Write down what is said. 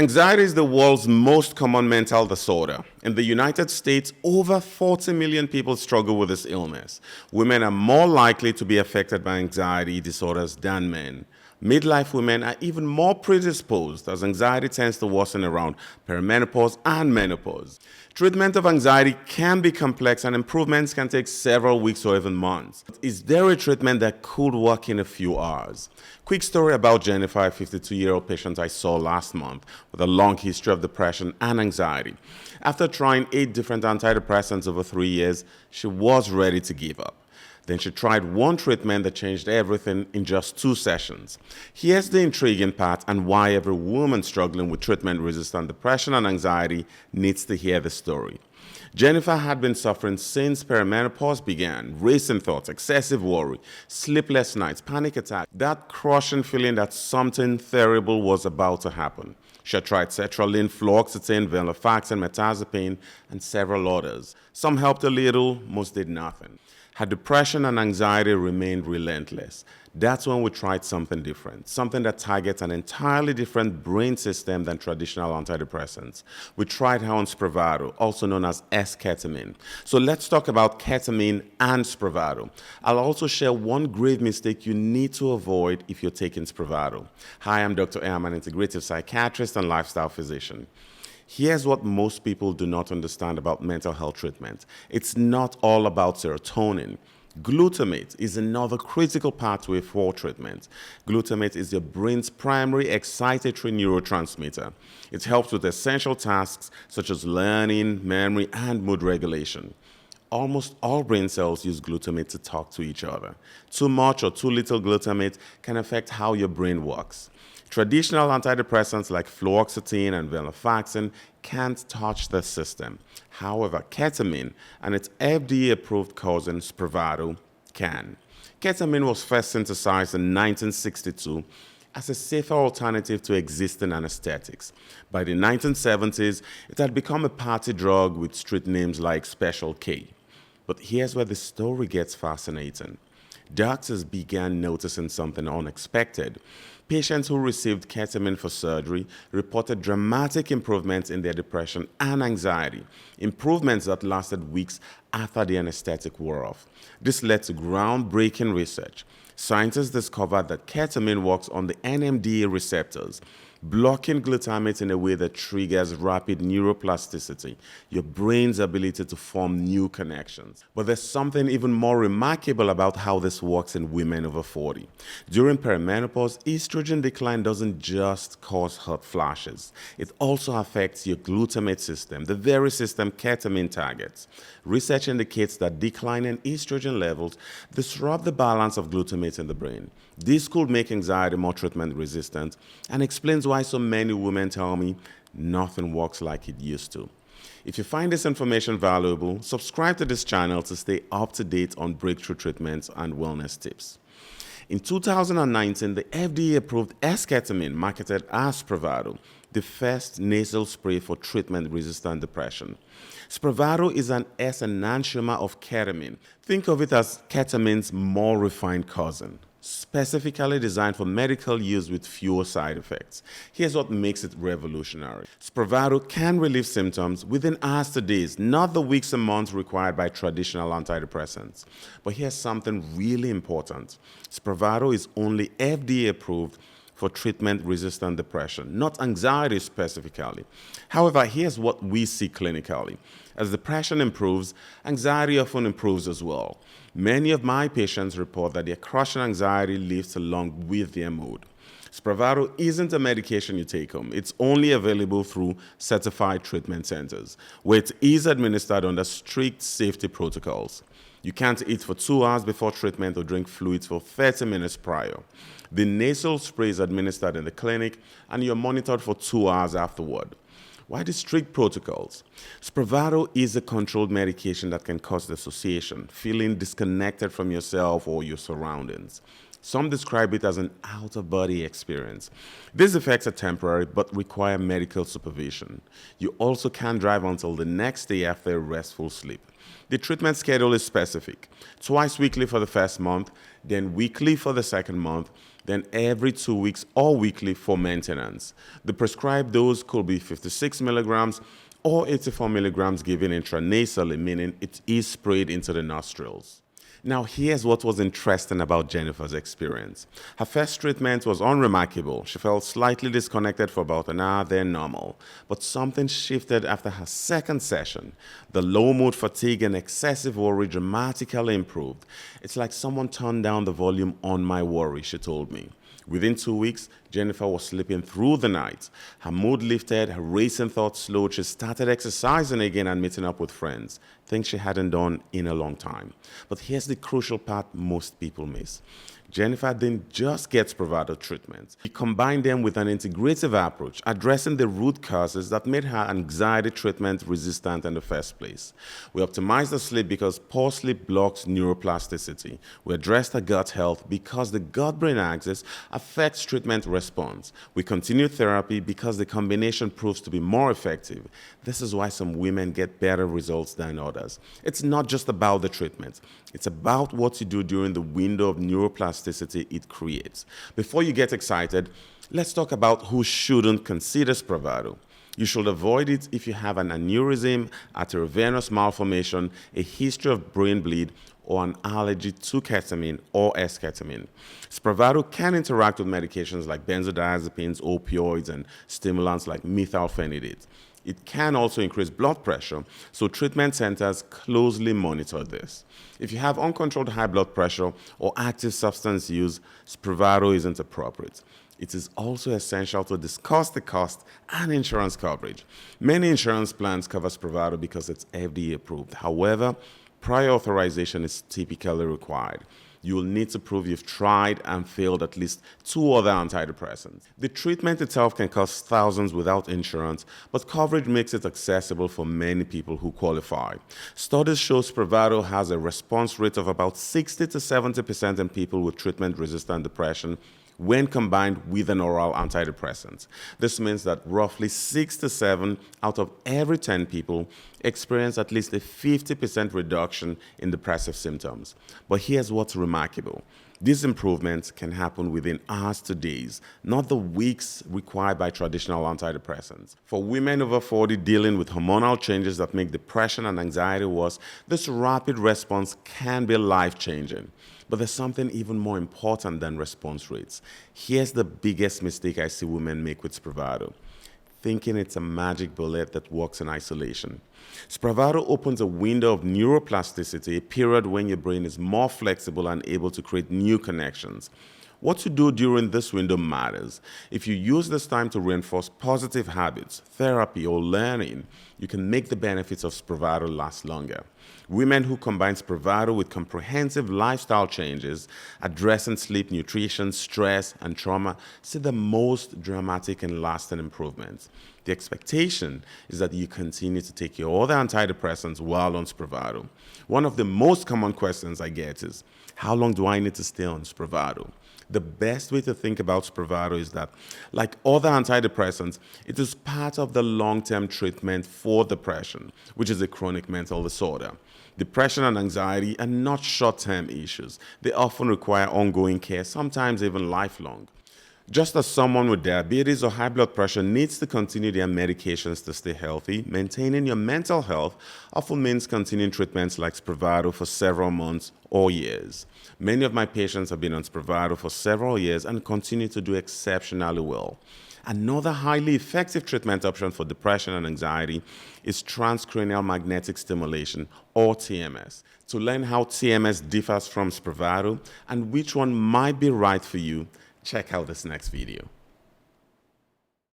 Anxiety is the world's most common mental disorder. In the United States, over 40 million people struggle with this illness. Women are more likely to be affected by anxiety disorders than men. Midlife women are even more predisposed as anxiety tends to worsen around perimenopause and menopause. Treatment of anxiety can be complex and improvements can take several weeks or even months. Is there a treatment that could work in a few hours? Quick story about Jennifer, a 52-year-old patient I saw last month with a long history of depression and anxiety. After trying 8 different antidepressants over 3 years, she was ready to give up. Then she tried one treatment that changed everything in just 2 sessions. Here's the intriguing part and why every woman struggling with treatment-resistant depression and anxiety needs to hear the story. Jennifer had been suffering since perimenopause began. Racing thoughts, excessive worry, sleepless nights, panic attacks, that crushing feeling that something terrible was about to happen. She had tried sertraline, fluoxetine, venlafaxine, mirtazapine, and several others. Some helped a little, most did nothing. Her depression and anxiety remained relentless. That's when we tried something different, something that targets an entirely different brain system than traditional antidepressants. We tried her on Spravato, also known as S-Ketamine. So let's talk about ketamine and Spravato. I'll also share one grave mistake you need to avoid if you're taking Spravato. Hi, I'm Dr. A. I'm an integrative psychiatrist and lifestyle physician. Here's what most people do not understand about mental health treatment. It's not all about serotonin. Glutamate is another critical pathway for treatment. Glutamate is your brain's primary excitatory neurotransmitter. It helps with essential tasks such as learning, memory, and mood regulation. Almost all brain cells use glutamate to talk to each other. Too much or too little glutamate can affect how your brain works. Traditional antidepressants like fluoxetine and venlafaxine can't touch the system. However, ketamine and its FDA-approved cousin Spravato can. Ketamine was first synthesized in 1962 as a safer alternative to existing anesthetics. By the 1970s, it had become a party drug with street names like Special K. But here's where the story gets fascinating. Doctors began noticing something unexpected. Patients who received ketamine for surgery reported dramatic improvements in their depression and anxiety, improvements that lasted weeks after the anesthetic wore off. This led to groundbreaking research. Scientists discovered that ketamine works on the NMDA receptors, blocking glutamate in a way that triggers rapid neuroplasticity, your brain's ability to form new connections. But there's something even more remarkable about how this works in women over 40. During perimenopause, estrogen decline doesn't just cause hot flashes. It also affects your glutamate system, the very system ketamine targets. Research indicates that declining estrogen levels disrupt the balance of glutamate in the brain. This could make anxiety more treatment resistant and explains why so many women tell me nothing works like it used to. If you find this information valuable, subscribe to this channel to stay up to date on breakthrough treatments and wellness tips. In 2019, the FDA-approved S-Ketamine, marketed as Spravato, the first nasal spray for treatment-resistant depression. Spravato is an S enantiomer of ketamine. Think of it as ketamine's more refined cousin, specifically designed for medical use with fewer side effects. Here's what makes it revolutionary. Spravato can relieve symptoms within hours to days, not the weeks and months required by traditional antidepressants. But here's something really important. Spravato is only FDA approved for treatment-resistant depression, not anxiety specifically. However, here's what we see clinically. As depression improves, anxiety often improves as well. Many of my patients report that their crushing anxiety lifts along with their mood. Spravato isn't a medication you take home. It's only available through certified treatment centers, where it is administered under strict safety protocols. You can't eat for 2 hours before treatment or drink fluids for 30 minutes prior. The nasal spray is administered in the clinic, and you're monitored for 2 hours afterward. Why the strict protocols? Spravato is a controlled medication that can cause dissociation, feeling disconnected from yourself or your surroundings. Some describe it as an out-of-body experience. These effects are temporary but require medical supervision. You also can't drive until the next day after a restful sleep. The treatment schedule is specific: twice weekly for the first month, then weekly for the second month, then every 2 weeks or weekly for maintenance. The prescribed dose could be 56 milligrams or 84 milligrams given intranasally, meaning it is sprayed into the nostrils. Now, here's what was interesting about Jennifer's experience. Her first treatment was unremarkable. She felt slightly disconnected for about an hour, then normal. But something shifted after her second session. The low mood, fatigue, and excessive worry dramatically improved. It's like someone turned down the volume on my worry, she told me. Within 2 weeks, Jennifer was sleeping through the night. Her mood lifted, her racing thoughts slowed. She started exercising again and meeting up with friends, things she hadn't done in a long time. But here's the crucial part most people miss. Jennifer didn't just get Spravato treatment. She combined them with an integrative approach, addressing the root causes that made her anxiety treatment resistant in the first place. We optimized her sleep because poor sleep blocks neuroplasticity. We addressed her gut health because the gut-brain axis affects treatment response. We continued therapy because the combination proves to be more effective. This is why some women get better results than others. It's not just about the treatment. It's about what you do during the window of neuroplasticity it creates. Before you get excited, let's talk about who shouldn't consider Spravato. You should avoid it if you have an aneurysm, arteriovenous malformation, a history of brain bleed, or an allergy to ketamine or S-Ketamine. Spravato can interact with medications like benzodiazepines, opioids, and stimulants like methylphenidate. It can also increase blood pressure, so treatment centers closely monitor this. If you have uncontrolled high blood pressure or active substance use, Spravato isn't appropriate. It is also essential to discuss the cost and insurance coverage. Many insurance plans cover Spravato because it's FDA approved. However, prior authorization is typically required. You will need to prove you've tried and failed at least 2 other antidepressants. The treatment itself can cost thousands without insurance, but coverage makes it accessible for many people who qualify. Studies show Spravato has a response rate of about 60 to 70% in people with treatment-resistant depression when combined with an oral antidepressant. This means that roughly 6 to 7 out of every 10 people experience at least a 50% reduction in depressive symptoms. But here's what's remarkable. These improvements can happen within hours to days, not the weeks required by traditional antidepressants. For women over 40 dealing with hormonal changes that make depression and anxiety worse, this rapid response can be life-changing. But there's something even more important than response rates. Here's the biggest mistake I see women make with Spravato: thinking it's a magic bullet that works in isolation. Spravato opens a window of neuroplasticity, a period when your brain is more flexible and able to create new connections. What you do during this window matters. If you use this time to reinforce positive habits, therapy, or learning, you can make the benefits of Spravato last longer. Women who combine Spravato with comprehensive lifestyle changes, addressing sleep, nutrition, stress, and trauma, see the most dramatic and lasting improvements. The expectation is that you continue to take your other antidepressants while on Spravato. One of the most common questions I get is, how long do I need to stay on Spravato? The best way to think about Spravato is that, like other antidepressants, it is part of the long-term treatment for depression, which is a chronic mental disorder. Depression and anxiety are not short-term issues. They often require ongoing care, sometimes even lifelong. Just as someone with diabetes or high blood pressure needs to continue their medications to stay healthy, maintaining your mental health often means continuing treatments like Spravato for several months or years. Many of my patients have been on Spravato for several years and continue to do exceptionally well. Another highly effective treatment option for depression and anxiety is transcranial magnetic stimulation, or TMS. To learn how TMS differs from Spravato and which one might be right for you, check out this next video.